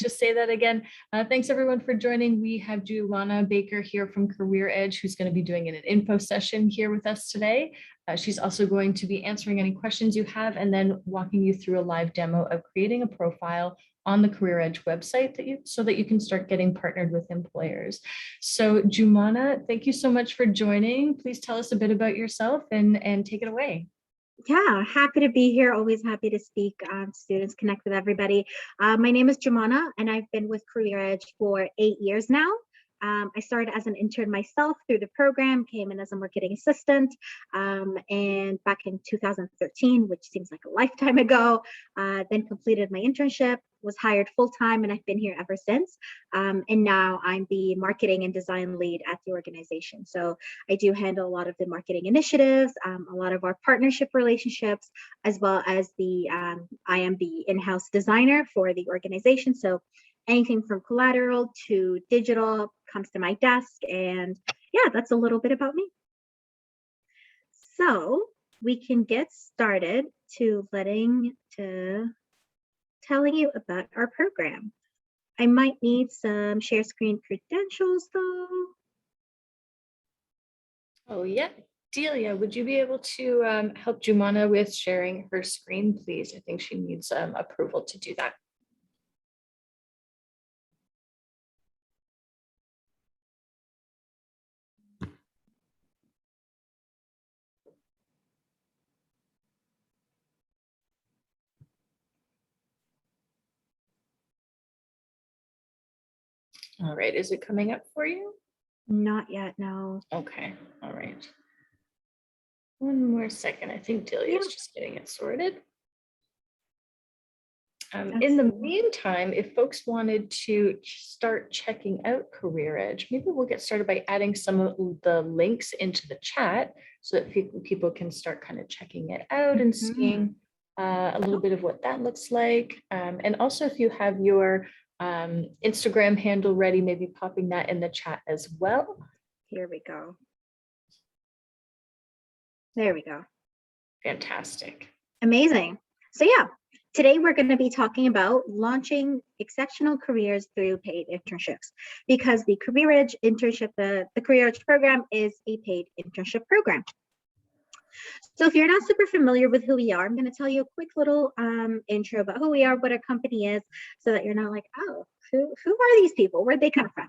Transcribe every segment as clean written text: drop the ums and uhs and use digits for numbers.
just say that again. Thanks everyone for joining. We have Jumana Baker here from Career Edge, who's going to be doing an info session here with us today. She's also going to be answering any questions you have and then walking you through a live demo of creating a profile on the Career Edge website so that you can start getting partnered with employers. So Jumana, thank you so much for joining. Please tell us a bit about yourself and take it away. Yeah, happy to be here. Always happy to speak. Students, connect with everybody. My name is Jumana, and I've been with Career Edge for 8 years now. I started as an intern myself through the program, came in as a marketing assistant, and back in 2013, which seems like a lifetime ago, then completed my internship, was hired full-time, and I've been here ever since. And now I'm the marketing and design lead at the organization. So I do handle a lot of the marketing initiatives, a lot of our partnership relationships, as well as I am the in-house designer for the organization. So anything from collateral to digital comes to my desk. And yeah, that's a little bit about me. So we can get started telling you about our program. I might need some share screen credentials though. Oh yeah, Delia, would you be able to help Jumana with sharing her screen, please? I think she needs approval to do that. All right, is it coming up for you? Not yet, no. Okay, all right. One more second. I think Delia is just getting it sorted. In the meantime, if folks wanted to start checking out Career Edge, maybe we'll get started by adding some of the links into the chat so that people can start kind of checking it out and seeing a little bit of what that looks like. And also if you have your Instagram handle ready, maybe popping that in the chat as well. Here we go. There we go. Fantastic. Amazing. So yeah, today we're going to be talking about launching exceptional careers through paid internships, because the Career Edge internship, the Career Edge program is a paid internship program. So if you're not super familiar with who we are, I'm going to tell you a quick little intro about who we are, what our company is, so that you're not like, oh, who are these people? Where'd they come from?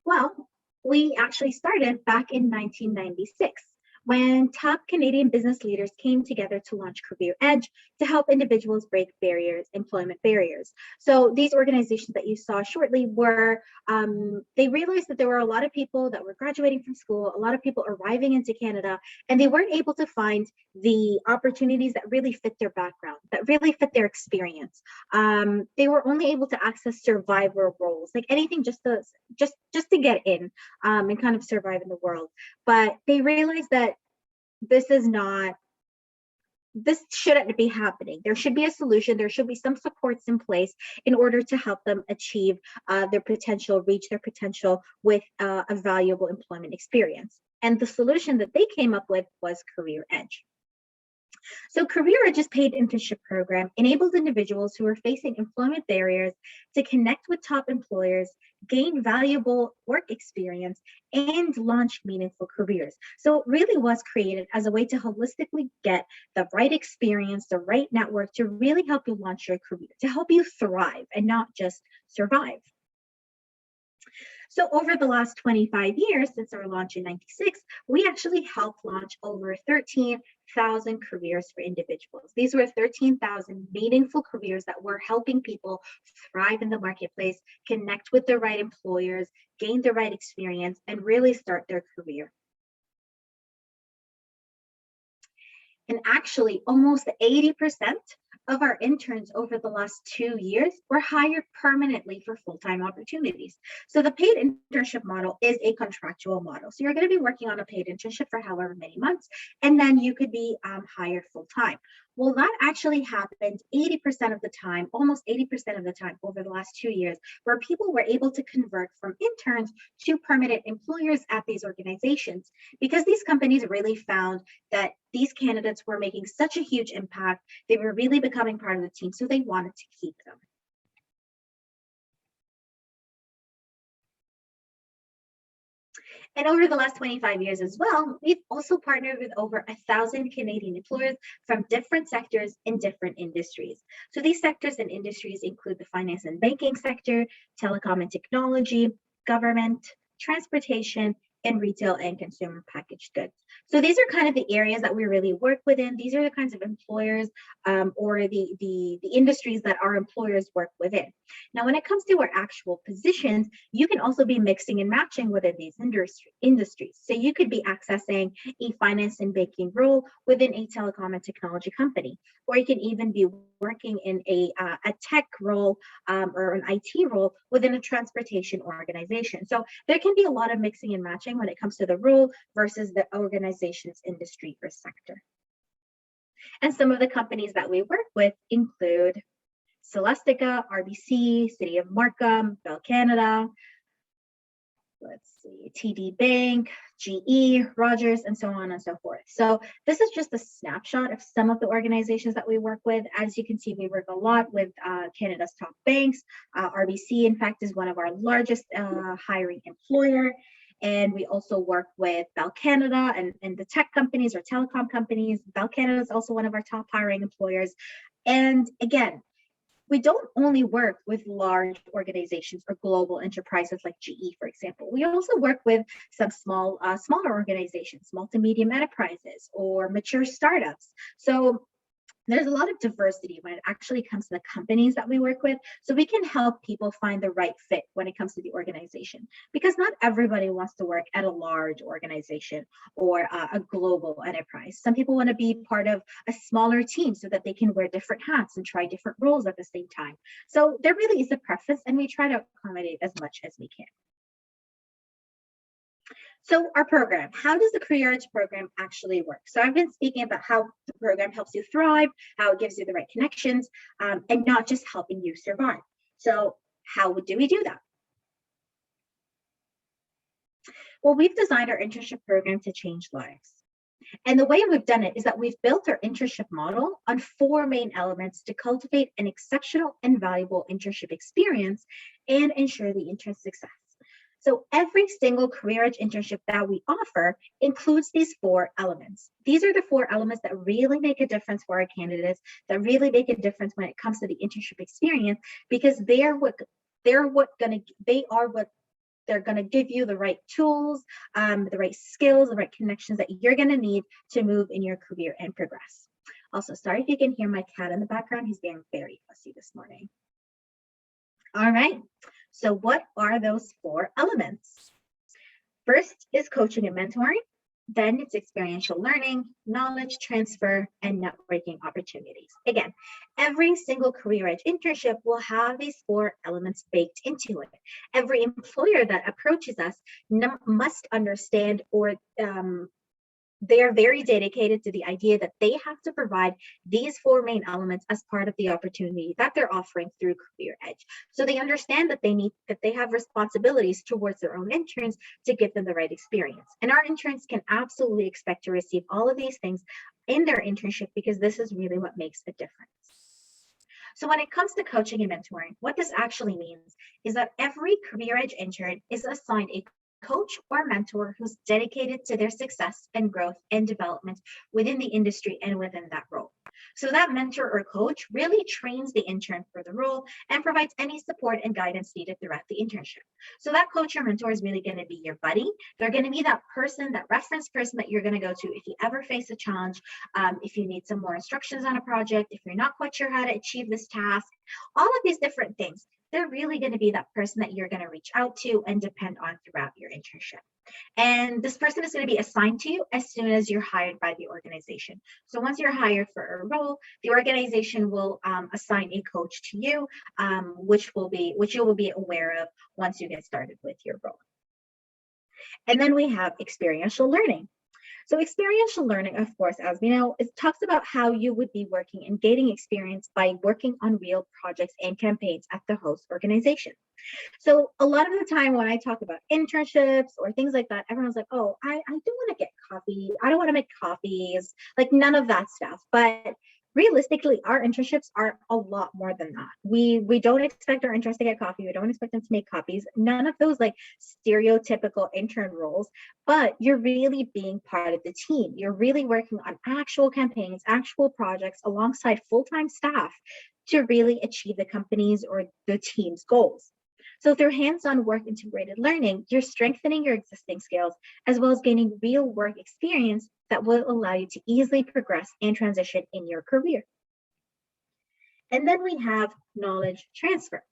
Well, we actually started back in 1996. When top Canadian business leaders came together to launch Career Edge to help individuals break employment barriers. So these organizations that you saw shortly were, they realized that there were a lot of people that were graduating from school, a lot of people arriving into Canada, and they weren't able to find the opportunities that really fit their background, that really fit their experience. They were only able to access survivor roles, like anything just to get in and kind of survive in the world. But they realized that this shouldn't be happening. There should be a solution. There should be some supports in place in order to help them achieve their potential, reach their potential with a valuable employment experience. And the solution that they came up with was Career Edge. So Career Edge's paid internship program enables individuals who are facing employment barriers to connect with top employers, gain valuable work experience, and launch meaningful careers. So it really was created as a way to holistically get the right experience, the right network to really help you launch your career, to help you thrive and not just survive. So over the last 25 years, since our launch in 96, we actually helped launch over 13,000 careers for individuals. These were 13,000 meaningful careers that were helping people thrive in the marketplace, connect with the right employers, gain the right experience, and really start their career. And actually, almost 80% of our interns over the last 2 years were hired permanently for full-time opportunities. So the paid internship model is a contractual model. So you're going to be working on a paid internship for however many months, and then you could be hired full-time. Well, that actually happened 80% of the time, almost 80% of the time over the last 2 years, where people were able to convert from interns to permanent employers at these organizations, because these companies really found that these candidates were making such a huge impact. They were really becoming part of the team, so they wanted to keep them. And over the last 25 years as well, we've also partnered with over 1,000 Canadian employers from different sectors in different industries. So these sectors and industries include the finance and banking sector, telecom and technology, government, transportation, and retail and consumer packaged goods. So these are kind of the areas that we really work within. These are the kinds of employers or the industries that our employers work within. Now, when it comes to our actual positions, you can also be mixing and matching within these industries. So you could be accessing a finance and banking role within a telecom and technology company, or you can even be working in a tech role or an IT role within a transportation organization. So there can be a lot of mixing and matching when it comes to the role versus the organization's industry or sector. And some of the companies that we work with include Celestica, RBC, City of Markham, Bell Canada, let's see, TD Bank, GE, Rogers, and so on and so forth. So this is just a snapshot of some of the organizations that we work with. As you can see, we work a lot with Canada's top banks. RBC, in fact, is one of our largest hiring employer. And we also work with Bell Canada and the tech companies or telecom companies. Bell Canada is also one of our top hiring employers. And again, we don't only work with large organizations or global enterprises like GE, for example. We also work with some smaller organizations, small to medium enterprises, or mature startups. So there's a lot of diversity when it actually comes to the companies that we work with. So we can help people find the right fit when it comes to the organization, because not everybody wants to work at a large organization or a global enterprise. Some people want to be part of a smaller team so that they can wear different hats and try different roles at the same time. So there really is a preference, and we try to accommodate as much as we can. So our program, how does the Career Edge program actually work? So I've been speaking about how the program helps you thrive, how it gives you the right connections, and not just helping you survive. So how do we do that? Well, we've designed our internship program to change lives. And the way we've done it is that we've built our internship model on 4 main elements to cultivate an exceptional and valuable internship experience and ensure the intern's success. So every single Career Edge internship that we offer includes these 4 elements. These are the 4 elements that really make a difference for our candidates, that really make a difference when it comes to the internship experience, because they're gonna give you the right tools, the right skills, the right connections that you're gonna need to move in your career and progress. Also, sorry if you can hear my cat in the background. He's being very fussy this morning. All right. So what are those 4 elements? First is coaching and mentoring. Then it's experiential learning, knowledge transfer, and networking opportunities. Again, every single Career Edge internship will have these 4 elements baked into it. Every employer that approaches us must understand, or they are very dedicated to the idea that they have to provide these 4 main elements as part of the opportunity that they're offering through Career Edge. So they understand that they have responsibilities towards their own interns to give them the right experience. And our interns can absolutely expect to receive all of these things in their internship, because this is really what makes a difference. So when it comes to coaching and mentoring, what this actually means is that every Career Edge intern is assigned a coach or mentor who's dedicated to their success and growth and development within the industry and within that role. So that mentor or coach really trains the intern for the role and provides any support and guidance needed throughout the internship. So that coach or mentor is really going to be your buddy. They're going to be that person, that reference person that you're going to go to if you ever face a challenge, if you need some more instructions on a project, if you're not quite sure how to achieve this task, all of these different things. They're really going to be that person that you're going to reach out to and depend on throughout your internship. And this person is going to be assigned to you as soon as you're hired by the organization. So once you're hired for a role, the organization will assign a coach to you, which you will be aware of once you get started with your role. And then we have experiential learning. So experiential learning, of course, as we know, it talks about how you would be working and gaining experience by working on real projects and campaigns at the host organization. So a lot of the time when I talk about internships or things like that, everyone's like, oh, I do want to get coffee. I don't want to make coffees, like none of that stuff. But realistically, our internships are a lot more than that. We don't expect our interns to get coffee. We don't expect them to make copies. None of those like stereotypical intern roles, but you're really being part of the team. You're really working on actual campaigns, actual projects alongside full-time staff to really achieve the company's or the team's goals. So through hands-on work integrated learning, you're strengthening your existing skills as well as gaining real work experience that will allow you to easily progress and transition in your career. And then we have knowledge transfer.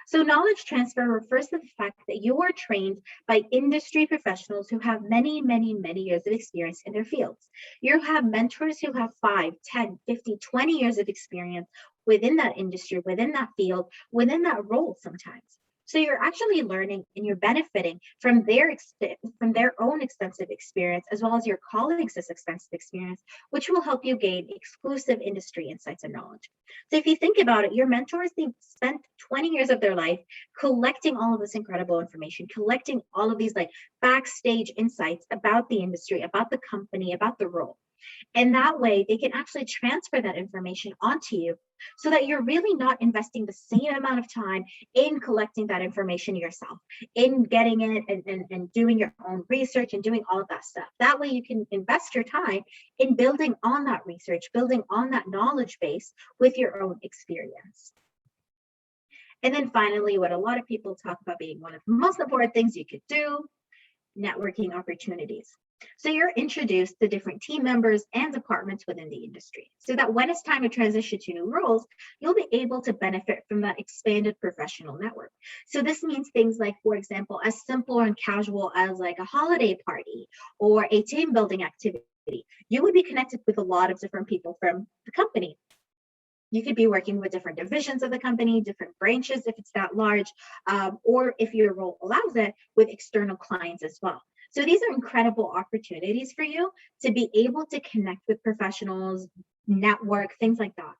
So knowledge transfer refers to the fact that you are trained by industry professionals who have many, many, many years of experience in their fields. You have mentors who have 5, 10, 50, 20 years of experience within that industry, within that field, within that role sometimes. So you're actually learning and you're benefiting from their own extensive experience, as well as your colleagues' extensive experience, which will help you gain exclusive industry insights and knowledge. So if you think about it, your mentors, they spent 20 years of their life collecting all of this incredible information, collecting all of these like backstage insights about the industry, about the company, about the role. And that way they can actually transfer that information onto you so that you're really not investing the same amount of time in collecting that information yourself, in getting it and doing your own research and doing all of that stuff. That way you can invest your time in building on that research, building on that knowledge base with your own experience. And then finally, what a lot of people talk about being one of the most important things you could do, networking opportunities. So you're introduced to different team members and departments within the industry so that when it's time to transition to new roles, you'll be able to benefit from that expanded professional network. So this means things like, for example, as simple and casual as like a holiday party or a team building activity. You would be connected with a lot of different people from the company. You could be working with different divisions of the company, different branches if it's that large, or if your role allows it, with external clients as well. So these are incredible opportunities for you to be able to connect with professionals, network, things like that.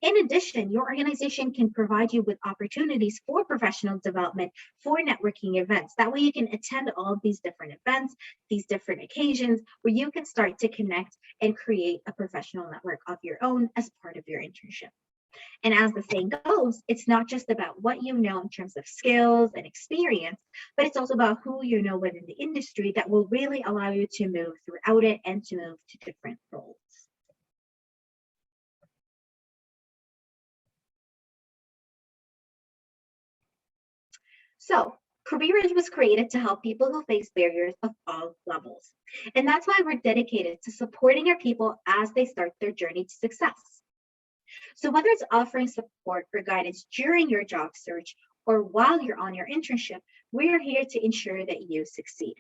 In addition, your organization can provide you with opportunities for professional development, for networking events. That way you can attend all of these different events, these different occasions where you can start to connect and create a professional network of your own as part of your internship. And as the saying goes, it's not just about what you know in terms of skills and experience, but it's also about who you know within the industry that will really allow you to move throughout it and to move to different roles. So CareerEdge was created to help people who face barriers of all levels. And that's why we're dedicated to supporting our people as they start their journey to success. So whether it's offering support or guidance during your job search or while you're on your internship, we're here to ensure that you succeed.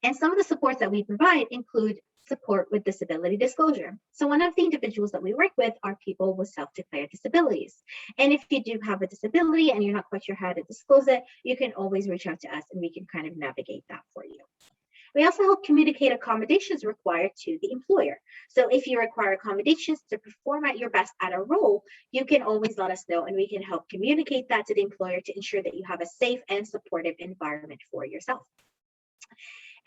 And some of the supports that we provide include support with disability disclosure. So one of the individuals that we work with are people with self-declared disabilities. And if you do have a disability and you're not quite sure how to disclose it, you can always reach out to us and we can kind of navigate that for you. We also help communicate accommodations required to the employer. So if you require accommodations to perform at your best at a role, you can always let us know and we can help communicate that to the employer to ensure that you have a safe and supportive environment for yourself.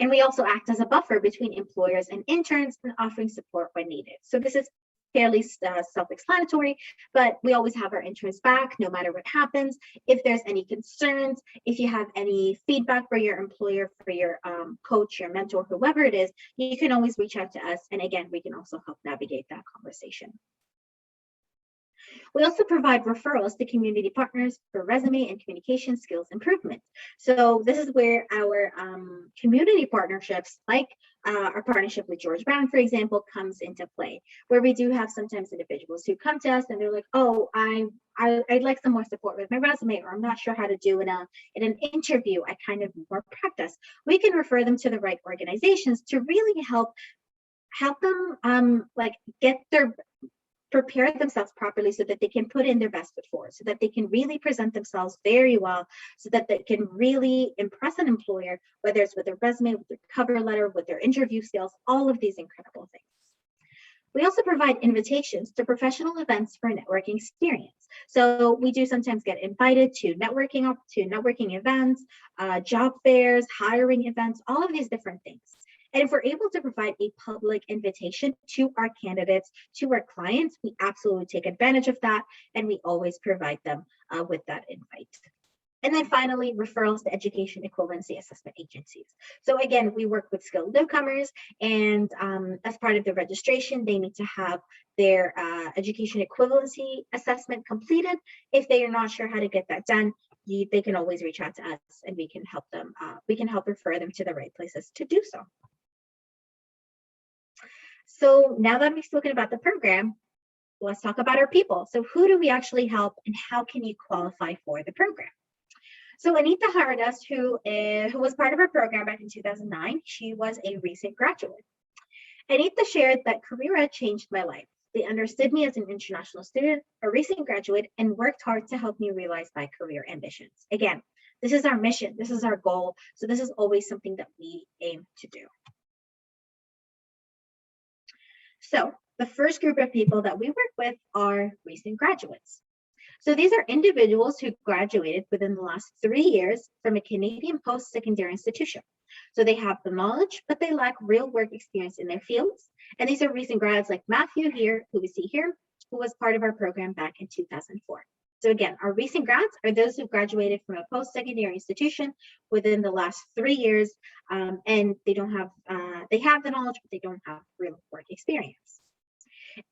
And we also act as a buffer between employers and interns and offering support when needed. So this is fairly self-explanatory, but we always have our interns back no matter what happens. If there's any concerns, if you have any feedback for your employer, for your coach, your mentor, whoever it is, you can always reach out to us. And again, we can also help navigate that conversation. We also provide referrals to community partners for resume and communication skills improvement. So this is where our community partnerships, like our partnership with George Brown, for example, comes into play, where we do have sometimes individuals who come to us and they're like, oh, I'd like some more support with my resume, or I'm not sure how to do in an interview. I kind of need more practice. We can refer them to the right organizations to really help them prepare themselves properly so that they can put in their best foot forward, so that they can really present themselves very well, so that they can really impress an employer, whether it's with their resume, with their cover letter, with their interview skills, all of these incredible things. We also provide invitations to professional events for networking experience. So we do sometimes get invited to networking events, job fairs, hiring events, all of these different things. And if we're able to provide a public invitation to our candidates, to our clients, we absolutely take advantage of that, and we always provide them with that invite. And then finally, referrals to education equivalency assessment agencies. So again, we work with skilled newcomers, and as part of the registration, they need to have their education equivalency assessment completed. If they are not sure how to get that done, they can always reach out to us, and we can help them. We can help refer them to the right places to do so. So now that we've spoken about the program, let's talk about our people. So who do we actually help, and how can you qualify for the program? So Anita hired us, who was part of our program back in 2009. She was a recent graduate. Anita shared that Career Ed changed my life. They understood me as an international student, a recent graduate, and worked hard to help me realize my career ambitions. Again, this is our mission. This is our goal. So this is always something that we aim to do. So the first group of people that we work with are recent graduates. So these are individuals who graduated within the last 3 years from a Canadian post-secondary institution. So they have the knowledge, but they lack real work experience in their fields. And these are recent grads like Matthew here, who we see here, who was part of our program back in 2004. So again, our recent grads are those who graduated from a post-secondary institution within the last 3 years, and they have the knowledge, but they don't have real work experience.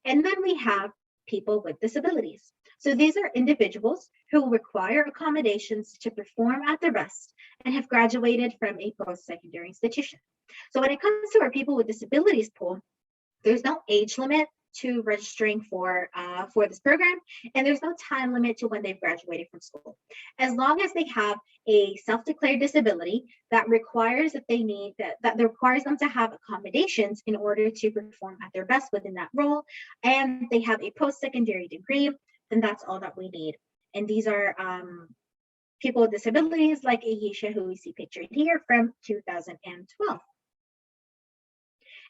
And then we have people with disabilities. So these are individuals who require accommodations to perform at their best and have graduated from a post-secondary institution. So when it comes to our people with disabilities pool, there's no age limit to registering for this program, and there's no time limit to when they've graduated from school. As long as they have a self-declared disability that requires that requires them to have accommodations in order to perform at their best within that role, and they have a post-secondary degree, then that's all that we need. And these are people with disabilities like Ayesha, who we see pictured here from 2012.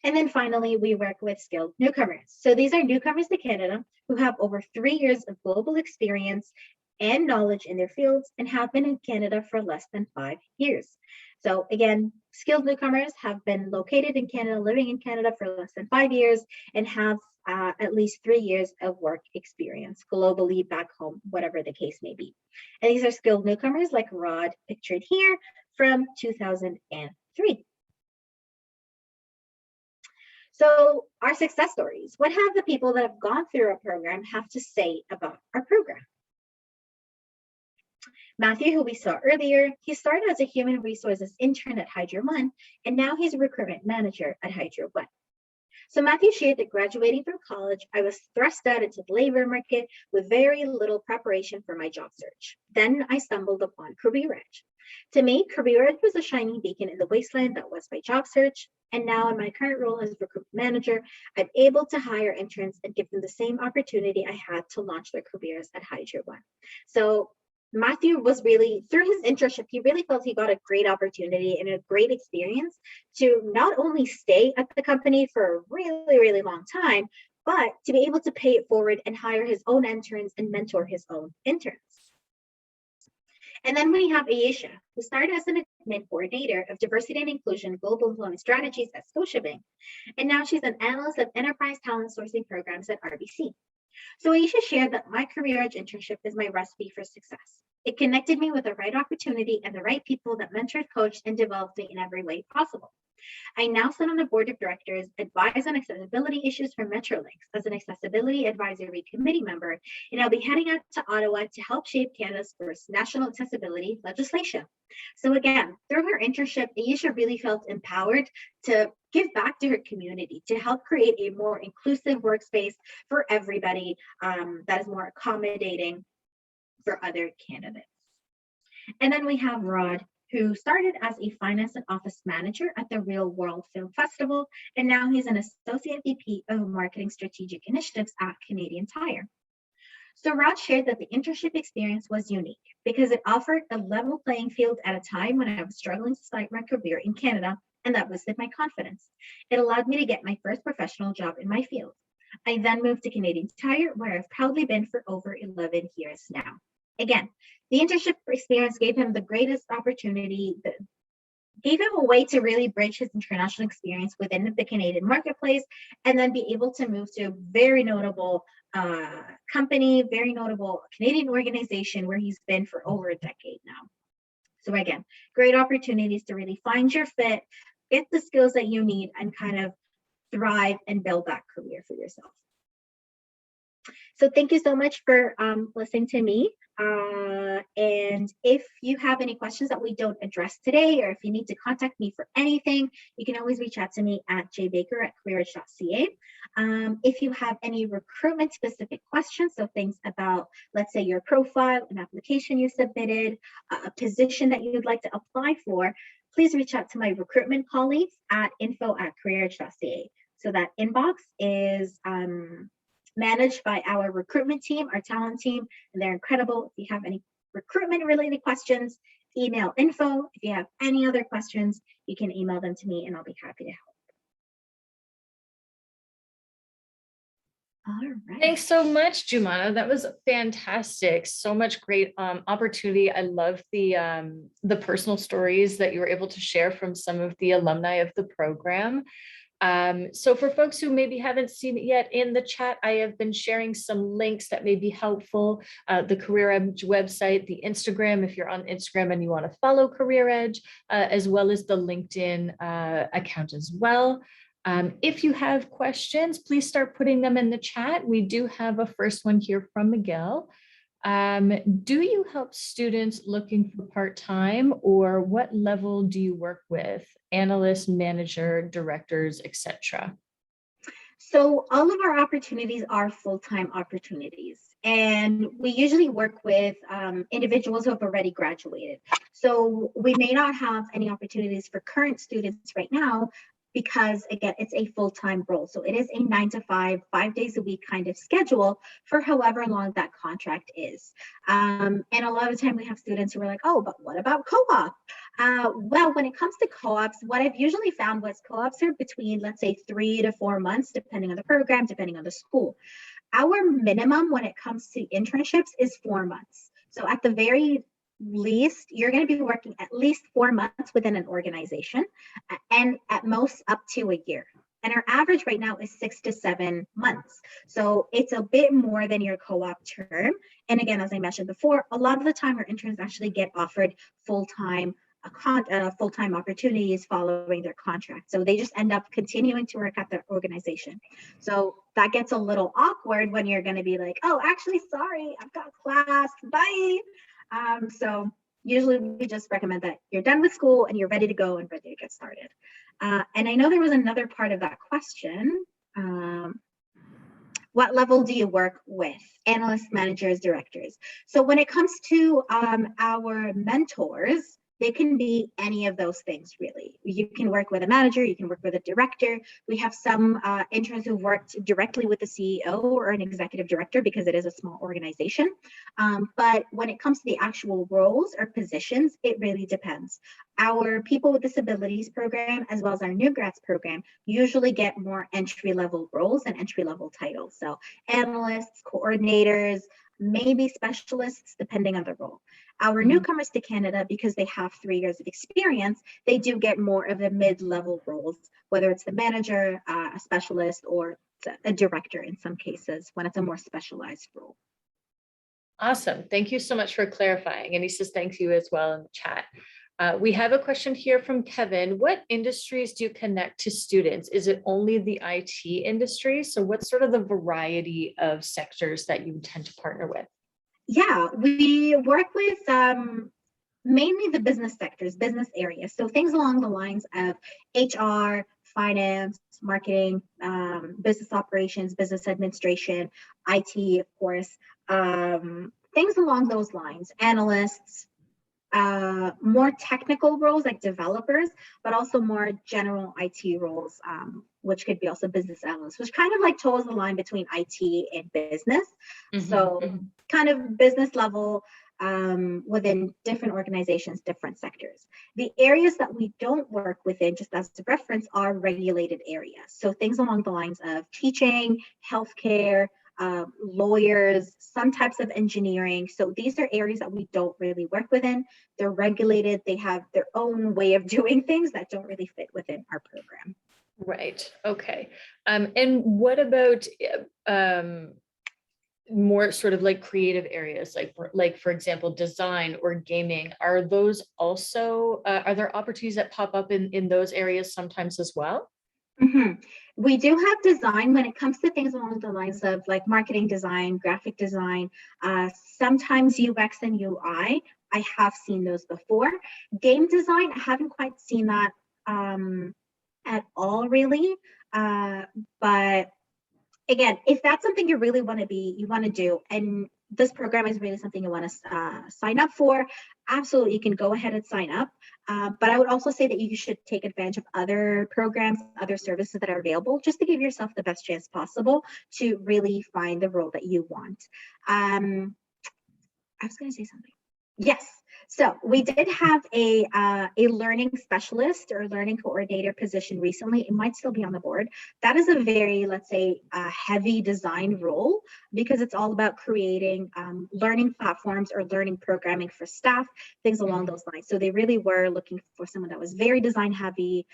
And then finally, we work with skilled newcomers. So these are newcomers to Canada who have over 3 years of global experience and knowledge in their fields and have been in Canada for less than 5 years. So again, skilled newcomers have been located in Canada, living in Canada for less than 5 years, and have at least 3 years of work experience globally, back home, whatever the case may be. And these are skilled newcomers like Rod, pictured here, from 2003. So our success stories. What have the people that have gone through our program have to say about our program? Matthew, who we saw earlier, he started as a human resources intern at Hydro One, and now he's a recruitment manager at Hydro One. So Matthew shared that graduating from college, I was thrust out into the labor market with very little preparation for my job search. Then I stumbled upon Career Edge. To me, Career Edge was a shining beacon in the wasteland that was my job search. And now in my current role as recruitment manager, I'm able to hire interns and give them the same opportunity I had to launch their careers at Hydro One. So Matthew was really, through his internship, he really felt he got a great opportunity and a great experience to not only stay at the company for a really, really long time, but to be able to pay it forward and hire his own interns and mentor his own interns. And then we have Ayesha, who started as an admin coordinator of diversity and inclusion global employment strategies at Scotiabank. And now she's an analyst of enterprise talent sourcing programs at RBC. So Ayesha shared that my Career Edge internship is my recipe for success. It connected me with the right opportunity and the right people that mentored, coached, and developed me in every way possible. I now sit on the board of directors, advise on accessibility issues for Metrolinx as an accessibility advisory committee member, and I'll be heading out to Ottawa to help shape Canada's first national accessibility legislation. So again, through her internship, Ayesha really felt empowered to give back to her community, to help create a more inclusive workspace for everybody that is more accommodating for other candidates. And then we have Rod, who started as a finance and office manager at the Real World Film Festival, and now he's an associate VP of marketing strategic initiatives at Canadian Tire. So Rod shared that the internship experience was unique because it offered a level playing field at a time when I was struggling to start my career in Canada, and that boosted my confidence. It allowed me to get my first professional job in my field. I then moved to Canadian Tire, where I've proudly been for over 11 years now. Again, the internship experience gave him the greatest opportunity, gave him a way to really bridge his international experience within the Canadian marketplace, and then be able to move to a very notable company, very notable Canadian organization where he's been for over a decade now. So again, great opportunities to really find your fit, get the skills that you need, and kind of thrive and build that career for yourself. So thank you so much for listening to me. And if you have any questions that we don't address today, or if you need to contact me for anything, you can always reach out to me at jbaker@careeredge.ca. If you have any recruitment specific questions, so things about, let's say, your profile, an application you submitted, a position that you'd like to apply for, please reach out to my recruitment colleagues at info@careeredge.ca. So that inbox is managed by our recruitment team, our talent team, and they're incredible. If you have any recruitment related questions, email info. If you have any other questions, you can email them to me and I'll be happy to help. All right. Thanks so much, Jumana. That was fantastic. So much great opportunity. I love the personal stories that you were able to share from some of the alumni of the program. So for folks who maybe haven't seen it yet, in the chat, I have been sharing some links that may be helpful. The Career Edge website, the Instagram, if you're on Instagram and you want to follow Career Edge, as well as the LinkedIn account as well. If you have questions, please start putting them in the chat. We do have a first one here from Miguel. Do you help students looking for part-time, or what level do you work with? Analyst, manager, directors, etc. So all of our opportunities are full-time opportunities, and we usually work with individuals who have already graduated. So we may not have any opportunities for current students right now, because again, it's a full-time role. So it is a 9 to 5, 5 days a week kind of schedule for however long that contract is. And a lot of the time we have students who are like, oh, but what about co-op? Well, when it comes to co-ops, what I've usually found was co-ops are between, let's say, 3 to 4 months, depending on the program, depending on the school. Our minimum when it comes to internships is 4 months. So at the very least, you're going to be working at least 4 months within an organization, and at most up to a year. And our average right now is 6 to 7 months. So it's a bit more than your co-op term. And again, as I mentioned before, a lot of the time our interns actually get offered full-time opportunities following their contract. So they just end up continuing to work at their organization. So that gets a little awkward when you're going to be like, oh, actually, sorry, I've got class, bye. So usually we just recommend that you're done with school and you're ready to go and ready to get started. And I know there was another part of that question. What level do you work with? Analysts, managers, directors. So when it comes to our mentors, they can be any of those things, really. You can work with a manager, you can work with a director. We have some interns who've worked directly with the CEO or an executive director because it is a small organization. But when it comes to the actual roles or positions, it really depends. Our People with Disabilities program, as well as our New Grads program, usually get more entry-level roles and entry-level titles. So analysts, coordinators, maybe specialists, depending on the role. Our newcomers to Canada, because they have 3 years of experience, they do get more of the mid-level roles, whether it's the manager, a specialist, or a director in some cases when it's a more specialized role. Awesome. Thank you so much for clarifying. And he says thank you as well in the chat. We have a question here from Kevin. What industries do you connect to students? Is it only the IT industry? So what's sort of the variety of sectors that you tend to partner with? Yeah, we work with mainly the business sectors, business areas. So things along the lines of HR, finance, marketing, business operations, business administration, IT, of course, things along those lines, analysts, more technical roles like developers, but also more general IT roles, which could be also business analysts, which kind of like toes the line between IT and business. So kind of business level within different organizations, different sectors. The areas that we don't work within, just as a reference, are regulated areas. So things along the lines of teaching, healthcare, lawyers, some types of engineering. So these are areas that we don't really work within. They're regulated. They have their own way of doing things that don't really fit within our program. Right. Okay. And what about more sort of like creative areas, like for example, design or gaming? Are those also are there opportunities that pop up in those areas sometimes as well? Mhm. We do have design when it comes to things along the lines of like marketing design, graphic design, sometimes UX and UI. I have seen those before. Game design, I haven't quite seen that at all, really. But again, if that's something you really want to do, and this program is really something you want to sign up for, absolutely, you can go ahead and sign up. But I would also say that you should take advantage of other programs, other services that are available, just to give yourself the best chance possible to really find the role that you want. I was going to say something. Yes. So we did have a learning specialist or learning coordinator position recently. It might still be on the board. That is a very, let's say, heavy design role, because it's all about creating learning platforms or learning programming for staff, things along those lines. So they really were looking for someone that was very design heavy,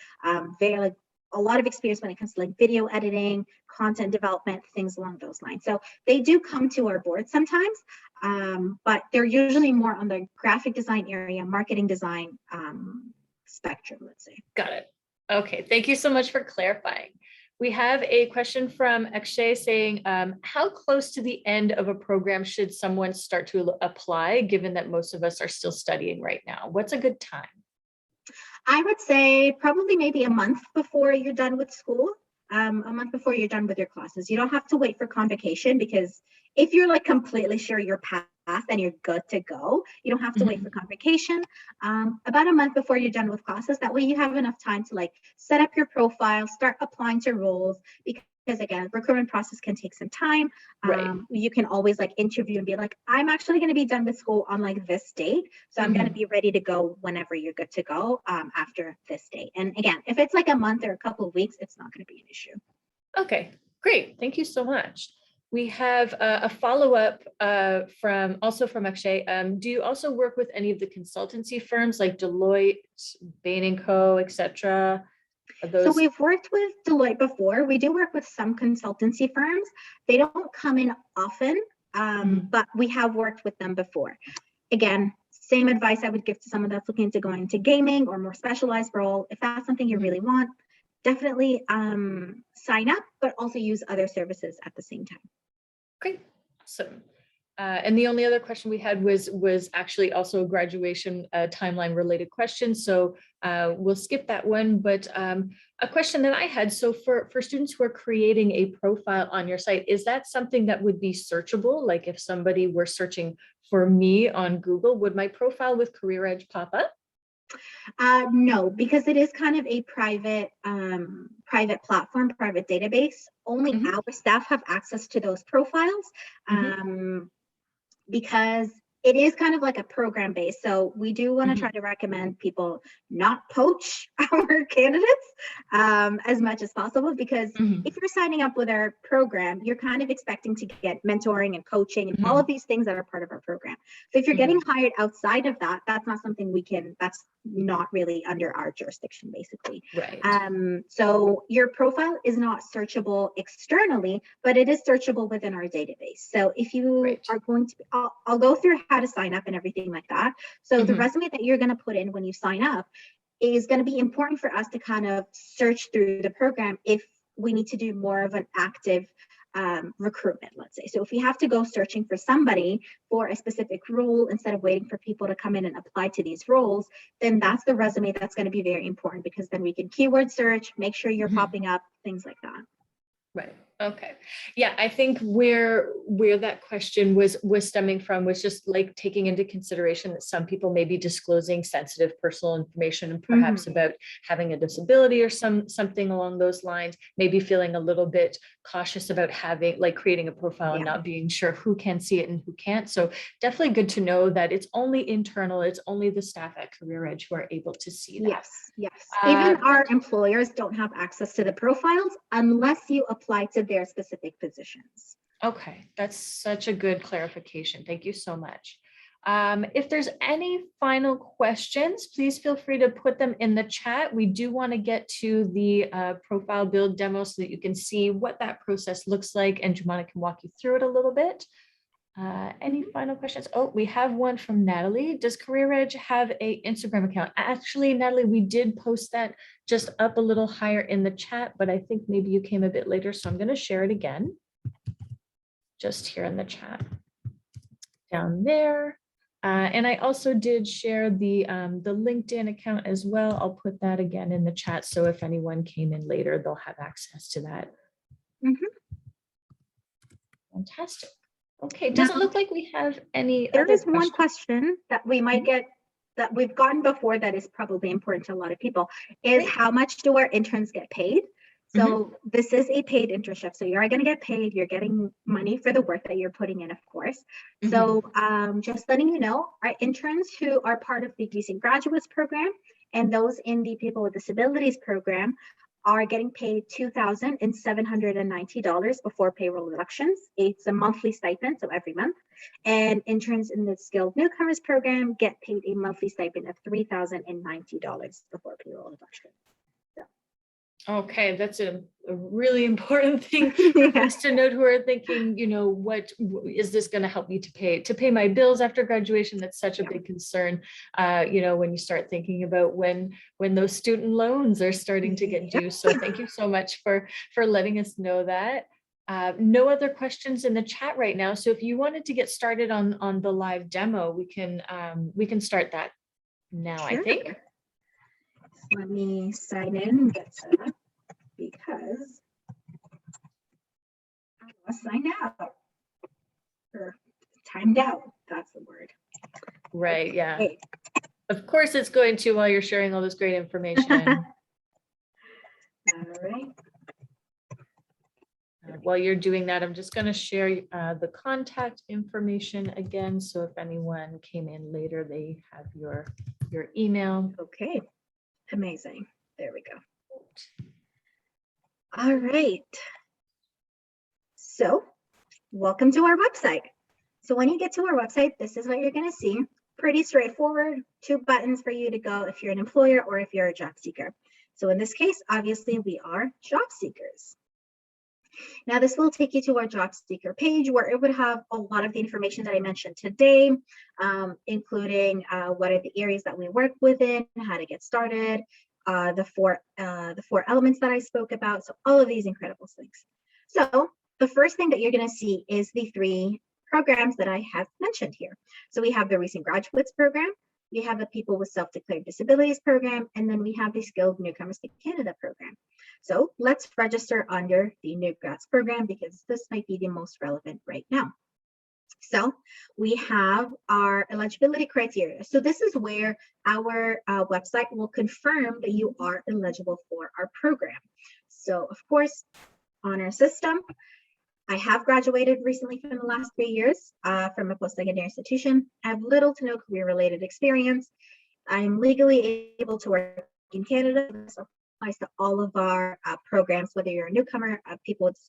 very like a lot of experience when it comes to like video editing, content development, things along those lines. So they do come to our board sometimes, but they're usually more on the graphic design area, marketing design spectrum, let's say. Got it. Okay, thank you so much for clarifying. We have a question from Akshay saying, how close to the end of a program should someone start to apply, given that most of us are still studying right now? What's a good time? I would say probably maybe a month before you're done with school, a month before you're done with your classes. You don't have to wait for convocation, because if you're like completely sure you're passed and you're good to go, you don't have to wait for convocation. About a month before you're done with classes. That way you have enough time to like set up your profile, start applying to roles, because again, recruitment process can take some time. Right. You can always like interview and be like, I'm actually going to be done with school on like this date, so I'm going to be ready to go whenever you're good to go after this date. And again, if it's like a month or a couple of weeks, it's not going to be an issue. Okay, great. Thank you so much. We have a follow-up from Akshay. Do you also work with any of the consultancy firms like Deloitte, Bain & Co., etc.? So we've worked with Deloitte before. We do work with some consultancy firms. They don't come in often, but we have worked with them before. Again, same advice I would give to someone that's looking to go into gaming or more specialized role. If that's something you really want, definitely sign up, but also use other services at the same time. Great, awesome. And the only other question we had was actually also a graduation timeline related question. So we'll skip that one, but a question that I had, so for students who are creating a profile on your site, is that something that would be searchable? Like if somebody were searching for me on Google, would my profile with Career Edge pop up? No, because it is kind of a private platform, private database. Only our staff have access to those profiles. Because it is kind of like a program base. So we do want to try to recommend people not poach our candidates as much as possible, because if you're signing up with our program, you're kind of expecting to get mentoring and coaching and all of these things that are part of our program. So if you're getting hired outside of that, that's not something that's not really under our jurisdiction, basically. Right. So your profile is not searchable externally, but it is searchable within our database. So if you are going to, I'll go through how to sign up and everything like that. So the resume that you're going to put in when you sign up is going to be important for us to kind of search through the program if we need to do more of an active recruitment, let's say. So if we have to go searching for somebody for a specific role instead of waiting for people to come in and apply to these roles, then that's the resume that's going to be very important, because then we can keyword search, make sure you're popping up, things like that. Right. Okay. Yeah, I think where that question was stemming from was just like taking into consideration that some people may be disclosing sensitive personal information, and perhaps about having a disability or something along those lines, maybe feeling a little bit cautious about creating a profile and not being sure who can see it and who can't. So definitely good to know that it's only internal, it's only the staff at Career Edge who are able to see that. Yes. Even our employers don't have access to the profiles unless you apply to their specific positions. Okay, that's such a good clarification. Thank you so much. If there's any final questions, please feel free to put them in the chat. We do want to get to the profile build demo so that you can see what that process looks like, and Jumana can walk you through it a little bit. Any final questions? Oh, we have one from Natalie. Does Career Edge have a Instagram account? Actually, Natalie, we did post that just up a little higher in the chat, but I think maybe you came a bit later, so I'm going to share it again. Just here in the chat down there. And I also did share the LinkedIn account as well. I'll put that again in the chat. So if anyone came in later, they'll have access to that. Fantastic. Okay, doesn't look like we have any There other is one questions. question that we might get that we've gotten before that is probably important to a lot of people is Great. how much do our interns get paid? So this is a paid internship. So you are going to get paid. You're getting money for the work that you're putting in, of course. So just letting you know, our interns who are part of the GBC Graduates program and those in the People with Disabilities program are getting paid $2,790 before payroll deductions. It's a monthly stipend, so every month. And interns in the Skilled Newcomers program get paid a monthly stipend of $3,090 before payroll deduction. Okay, that's a really important thing for folks to note who are thinking, you know, what is this going to help me to pay my bills after graduation? That's such a big concern. You know, when you start thinking about when those student loans are starting to get due. So thank you so much for letting us know that. No other questions in the chat right now. So if you wanted to get started on the live demo, we can start that now, I think. Let me sign in and get set up because I was signed out or timed out. That's the word. Right. Yeah. Okay. Of course it's going to while you're sharing all this great information. All right. While you're doing that, I'm just going to share the contact information again. So if anyone came in later, they have your email. Okay. Amazing. There we go. All right. So welcome to our website. So when you get to our website, this is what you're going to see. Pretty straightforward. 2 buttons for you to go if you're an employer or if you're a job seeker. So in this case, obviously, we are job seekers. Now, this will take you to our job seeker page where it would have a lot of the information that I mentioned today, including what are the areas that we work within, how to get started, the four elements that I spoke about. So all of these incredible things. So the first thing that you're going to see is the 3 programs that I have mentioned here. So we have the Recent Graduates program, we have the People with Self-Declared Disabilities program, and then we have the Skilled Newcomers to Canada program. So let's register under the New Grads program because this might be the most relevant right now. So we have our eligibility criteria. So this is where our website will confirm that you are eligible for our program. So of course, on our system, I have graduated recently from the last 3 years from a post-secondary institution. I have little to no career-related experience. I'm legally able to work in Canada. This applies to all of our programs, whether you're a newcomer, a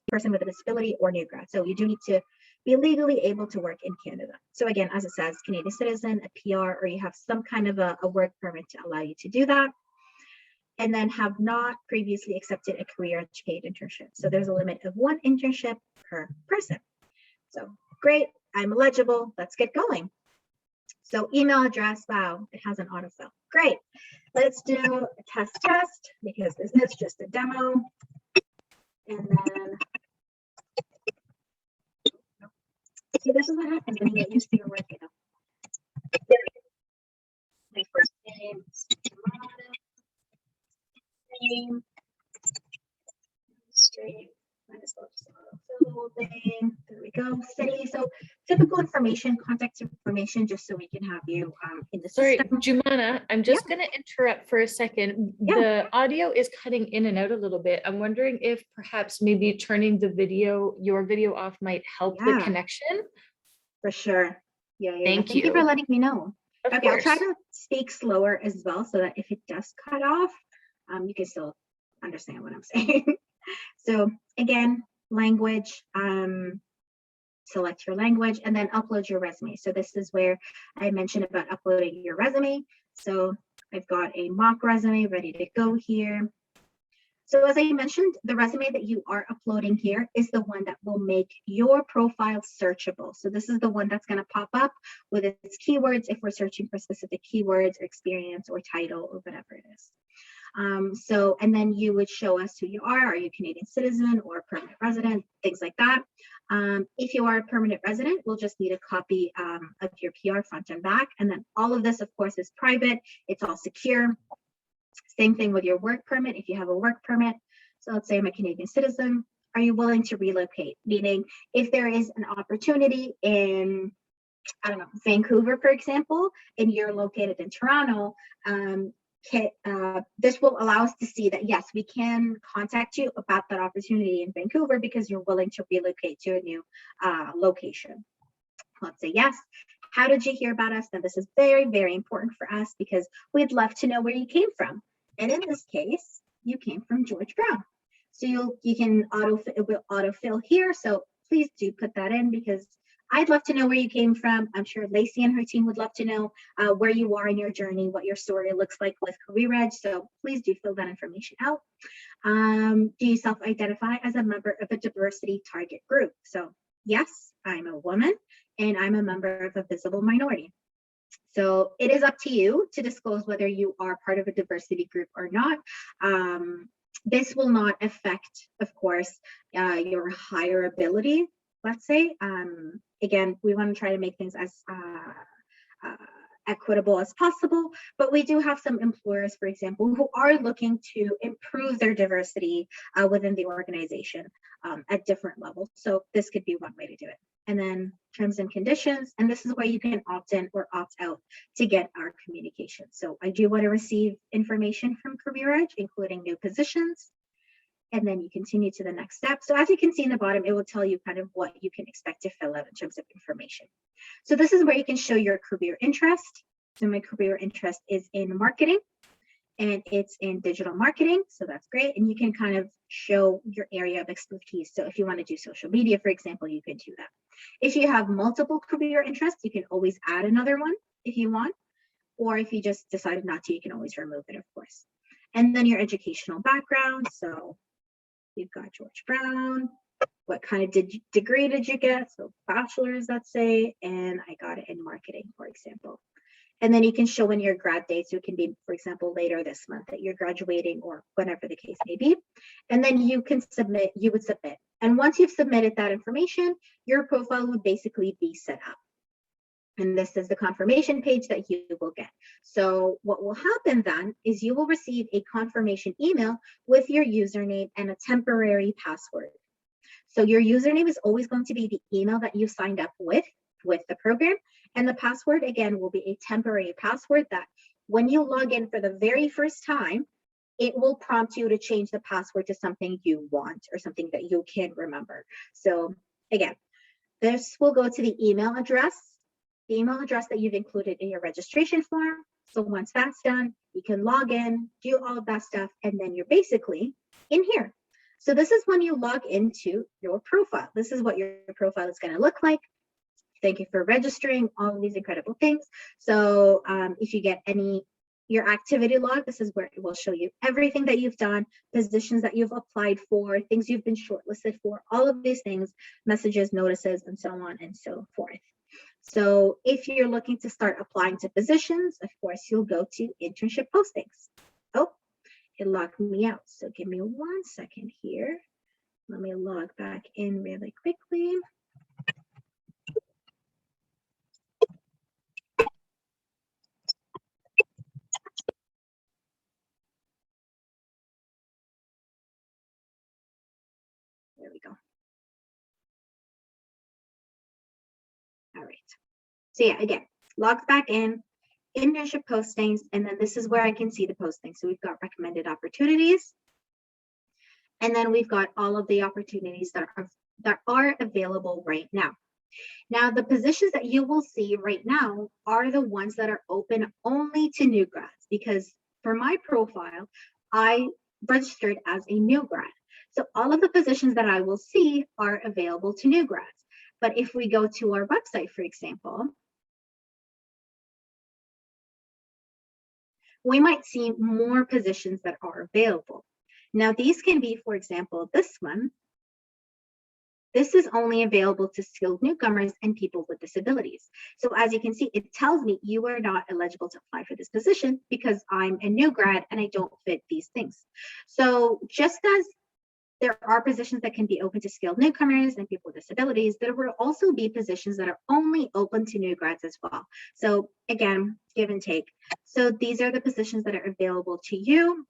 person with a disability, or new grad. So you do need to be legally able to work in Canada. So again, as it says, Canadian citizen, a PR, or you have some kind of a work permit to allow you to do that. And then have not previously accepted a career paid internship. So there's a limit of 1 internship per person. So great, I'm eligible, let's get going. So email address, wow, it has an autofill. Great, let's do a test because this is just a demo. And then, see, this is what happens when you get used to your work. You know. My first name is Jumana. Name, straight, might as well just autofill the whole thing. There we go. City. So typical information, contact information, just so we can have you in the system. Sorry, Jumana, I'm just going to interrupt for a second. The audio is cutting in and out a little bit. I'm wondering if perhaps maybe turning your video off might help the connection. For sure. Thank you for letting me know. Of Okay, course. I'll try to speak slower as well so that if it does cut off, you can still understand what I'm saying. So again, language, select your language, and then upload your resume. So this is where I mentioned about uploading your resume. So I've got a mock resume ready to go here. So as I mentioned, the resume that you are uploading here is the one that will make your profile searchable. So this is the one that's going to pop up with its keywords if we're searching for specific keywords or experience or title or whatever it is. And then you would show us who you are. Are you a Canadian citizen or a permanent resident? Things like that. If you are a permanent resident, we'll just need a copy of your PR front and back. And then all of this, of course, is private. It's all secure. Same thing with your work permit. If you have a work permit, so let's say I'm a Canadian citizen, are you willing to relocate? Meaning if there is an opportunity in, I don't know, Vancouver, for example, and you're located in Toronto, this will allow us to see that, yes, we can contact you about that opportunity in Vancouver because you're willing to relocate to a new location. Let's say yes. How did you hear about us? Now, this is very, very important for us because we'd love to know where you came from. And in this case, you came from George Brown. So you can autofill here. So please do put that in because I'd love to know where you came from. I'm sure Lacey and her team would love to know where you are in your journey, what your story looks like with Career Edge. So please do fill that information out. Do you self-identify as a member of a diversity target group? So yes, I'm a woman and I'm a member of a visible minority. So it is up to you to disclose whether you are part of a diversity group or not. This will not affect, of course, your hireability, let's say. Again, we want to try to make things as equitable as possible, but we do have some employers, for example, who are looking to improve their diversity within the organization at different levels. So this could be one way to do it. And then terms and conditions, and this is where you can opt in or opt out to get our communication. So I do want to receive information from Career Edge, including new positions, and then you continue to the next step. So as you can see in the bottom, it will tell you kind of what you can expect to fill out in terms of information. So this is where you can show your career interest. So my career interest is in marketing and it's in digital marketing. So that's great. And you can kind of show your area of expertise. So if you want to do social media, for example, you can do that. If you have multiple career interests, you can always add another one if you want, or if you just decided not to, you can always remove it, of course. And then your educational background. So you've got George Brown. What kind of degree did you get? So bachelor's, let's say, and I got it in marketing, for example. And then you can show in your grad date. So it can be, for example, later this month that you're graduating or whenever the case may be. And then you would submit. And once you've submitted that information, your profile would basically be set up. And this is the confirmation page that you will get. So what will happen then is you will receive a confirmation email with your username and a temporary password. So your username is always going to be the email that you signed up with the program. And the password, again, will be a temporary password that when you log in for the very first time, it will prompt you to change the password to something you want or something that you can remember. So again, this will go to the email address that you've included in your registration form. So once that's done, you can log in, do all of that stuff, and then you're basically in here. So this is when you log into your profile. This is what your profile is going to look like. Thank you for registering, all of these incredible things. So if you get your activity log, this is where it will show you everything that you've done, positions that you've applied for, things you've been shortlisted for, all of these things, messages, notices, and so on and so forth. So if you're looking to start applying to positions, of course, you'll go to Internship Postings. Oh, it logged me out. So give me 1 second here. Let me log back in really quickly. There we go. All right. So yeah, again, logs back in, Internship Postings, and then this is where I can see the postings. So we've got recommended opportunities, and then we've got all of the opportunities that are available right now. Now, the positions that you will see right now are the ones that are open only to new grads, because for my profile, I registered as a new grad. So all of the positions that I will see are available to new grads. But if we go to our website, for example, we might see more positions that are available. Now, these can be, for example, this one. This is only available to skilled newcomers and people with disabilities. So as you can see, it tells me you are not eligible to apply for this position because I'm a new grad and I don't fit these things. So just as there are positions that can be open to skilled newcomers and people with disabilities, there will also be positions that are only open to new grads as well. So again, give and take. So these are the positions that are available to you,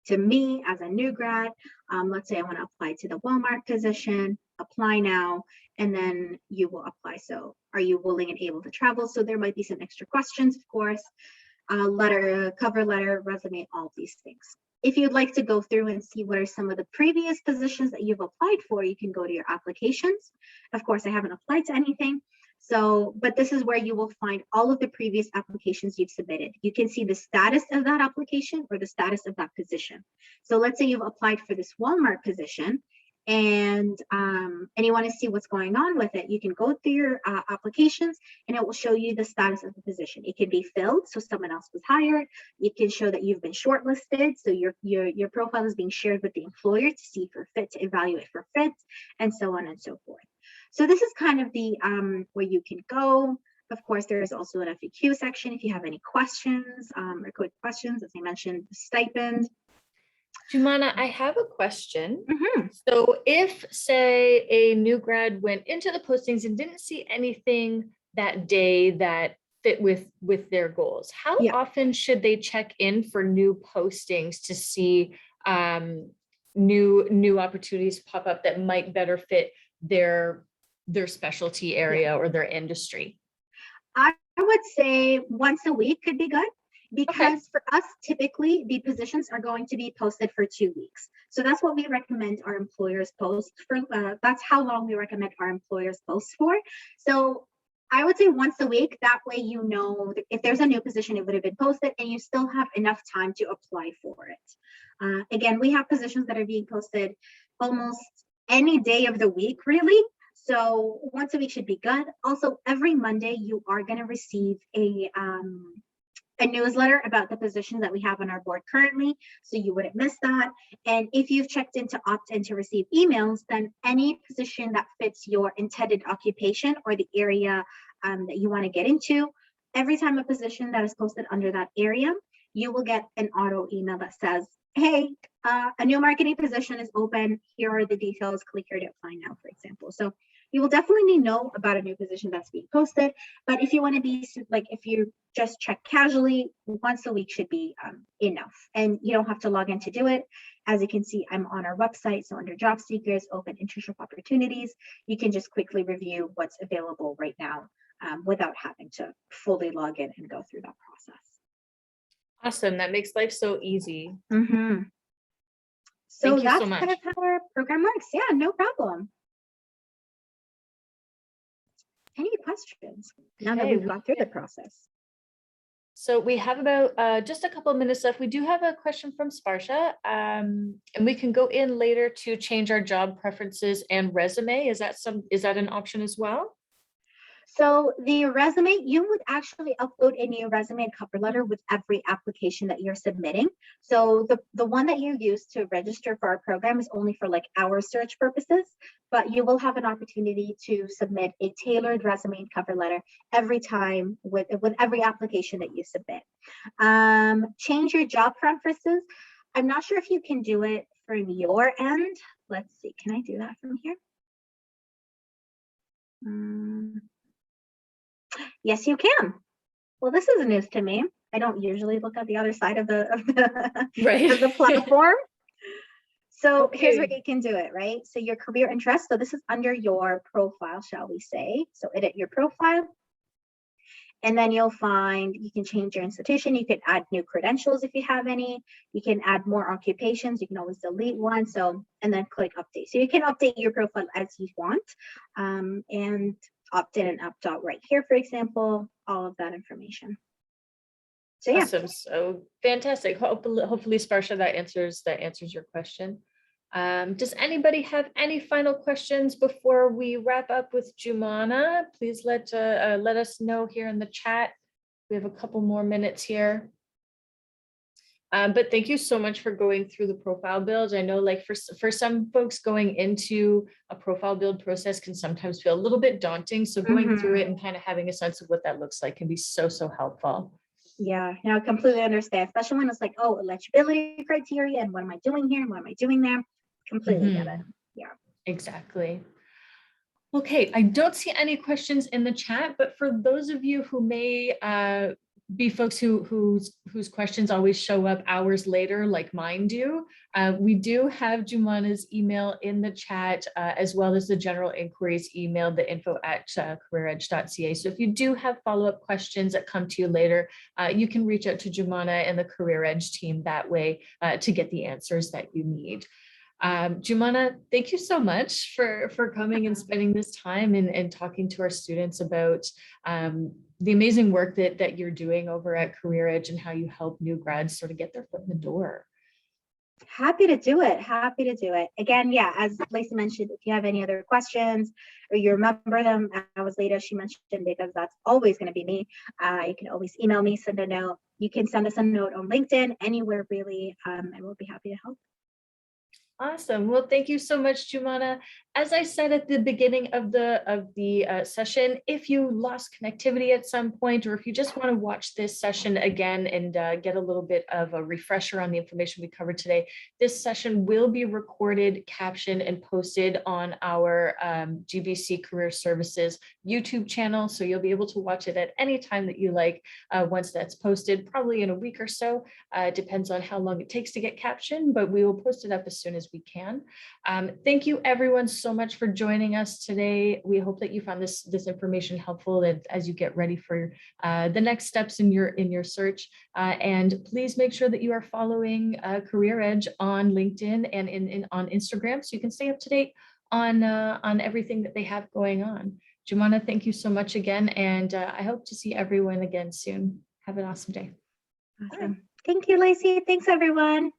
to me as a new grad. Let's say I want to apply to the Walmart position, apply now, and then you will apply. So are you willing and able to travel? So there might be some extra questions, of course, letter, cover letter, resume, all of these things. If you'd like to go through and see what are some of the previous positions that you've applied for, you can go to your applications. Of course, I haven't applied to anything. So, but this is where you will find all of the previous applications you've submitted. You can see the status of that application or the status of that position. So let's say you've applied for this Walmart position and you want to see what's going on with it. You can go through your applications and it will show you the status of the position. It can be filled, so someone else was hired. It can show that you've been shortlisted, so your profile is being shared with the employer to see if you're fit, to evaluate for fit, and so on and so forth. So this is kind of the where you can go. Of course, there is also an FAQ section if you have any questions or quick questions. As I mentioned, the stipend. Jumana, I have a question. Mm-hmm. So if, say, a new grad went into the postings and didn't see anything that day that fit with their goals, how often should they check in for new postings to see new opportunities pop up that might better fit their specialty area or their industry? I would say once a week could be good, because for us, typically the positions are going to be posted for 2 weeks. So that's what we recommend our employers post for. That's how long we recommend our employers post for. So I would say once a week. That way, you know, if there's a new position, it would have been posted and you still have enough time to apply for it. Again, we have positions that are being posted almost any day of the week, really. So once a week should be good. Also, every Monday, you are going to receive a newsletter about the positions that we have on our board currently, so you wouldn't miss that. And if you've checked in to opt in to receive emails, then any position that fits your intended occupation or the area that you want to get into, every time a position that is posted under that area, you will get an auto email that says, hey, a new marketing position is open. Here are the details. Click here to apply now, for example. So you will definitely know about a new position that's being posted. But if you want to be like, if you just check casually, once a week should be enough. And you don't have to log in to do it. As you can see, I'm on our website. So under job seekers, open internship opportunities, you can just quickly review what's available right now without having to fully log in and go through that process. Awesome. That makes life so easy. Mm-hmm. So Thank you that's so much. kind of how our program works. Yeah, no problem. Any questions now that we've gone through the process? So we have about just a couple of minutes left. We do have a question from Sparsha, and we can go in later to change our job preferences and resume. Is that an option as well? So the resume, you would actually upload a new resume and cover letter with every application that you're submitting. So the one that you use to register for our program is only for like our search purposes, but you will have an opportunity to submit a tailored resume and cover letter every time with every application that you submit. Change your job preferences. I'm not sure if you can do it from your end. Let's see, can I do that from here? Yes, you can. Well, this is news to me. I don't usually look at the other side of the right. of the platform. So here's where you can do it, right? So your career interest. So this is under your profile, shall we say? So edit your profile. And then you'll find you can change your institution. You can add new credentials if you have any. You can add more occupations. You can always delete one. So, and then click update. So you can update your profile as you want. And opt in and opt out right here, for example, all of that information. So yeah. Awesome. So fantastic. Hopefully Sparsha, that answers your question. Does anybody have any final questions before we wrap up with Jumana? Please let us know here in the chat. We have a couple more minutes here. But thank you so much for going through the profile build. I know like for some folks going into a profile build process can sometimes feel a little bit daunting. So going through it and kind of having a sense of what that looks like can be so, so helpful. Yeah, no, I completely understand, especially when it's like, oh, eligibility criteria and what am I doing here and what am I doing there? Completely get it. Yeah, exactly. Okay, I don't see any questions in the chat, but for those of you who may be folks whose questions always show up hours later, like mine do, we do have Jumana's email in the chat, as well as the general inquiries email, the info@careeredge.ca. So if you do have follow-up questions that come to you later, you can reach out to Jumana and the Career Edge team that way to get the answers that you need. Jumana, thank you so much for coming and spending this time and talking to our students about the amazing work that you're doing over at Career Edge and how you help new grads sort of get their foot in the door. Happy to do it. Happy to do it. Again, yeah, as Lacey mentioned, if you have any other questions or you remember them hours later, she mentioned, because that's always going to be me. You can always email me, send a note. You can send us a note on LinkedIn, anywhere really, and we'll be happy to help. Awesome. Well, thank you so much, Jumana. As I said at the beginning of the session, if you lost connectivity at some point, or if you just want to watch this session again and get a little bit of a refresher on the information we covered today, this session will be recorded, captioned, and posted on our GBC Career Services YouTube channel. So you'll be able to watch it at any time that you like once that's posted, probably in a week or so. Depends on how long it takes to get captioned, but we will post it up as soon as we can. Thank you everyone so much for joining us today. We hope that you found this information helpful as you get ready for the next steps in your search. And please make sure that you are following Career Edge on LinkedIn and on Instagram, so you can stay up to date on everything that they have going on. Jumana, thank you so much again, and I hope to see everyone again soon. Have an awesome day. Awesome. Thank you, Lacey. Thanks, everyone.